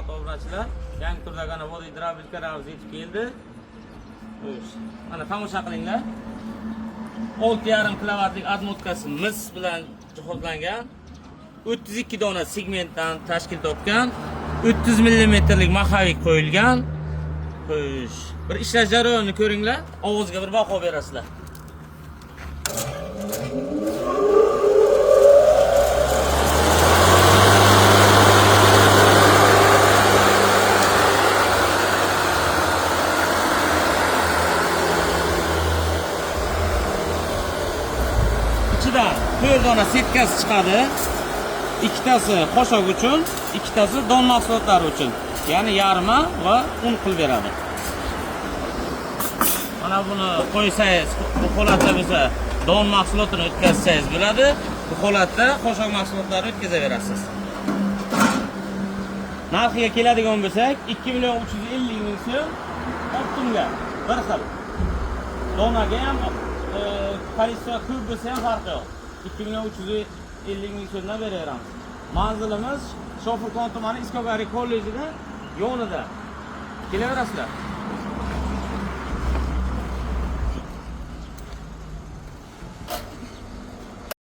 hurmatli obunachilar. Yangi turdagi voda gidravlika ramzi yetib keldi. Mana tomosha qilinglar. 6,5 kilovatlik admotkasi mis bilan jihozlangan. 32 dona segmentdan tashkil topgan. 30 mmlik maxavik qo'yilgan. Xo'sh, bir ishlash jarayonini ko'ringlar, ovozga bir baho berasizlar. Ichidan 4 dona setkasi chiqadi. Ikkitasi qo'shaq uchun, ikkitasi don mahsulotlari uchun. Ya'ni yarma va un qilib beradi. Mana buni qo'ysangiz, bu holatda bo'lsa don mahsulotini o'tkazsangiz bo'ladi. Bu holatda qo'shaq mahsulotlarni o'tkazaverasiz. Narxiga keladigan bo'lsak, 2,350,000 so'm optimga bir xil. Donaga ham kalisiya ko'p bo'lsa ham farqi yo'q. 2,350,000 so'mdan beraveramiz. Manzilimiz Shofirkon tumani Iskogari kollejida yonida. Kelaverasizlar.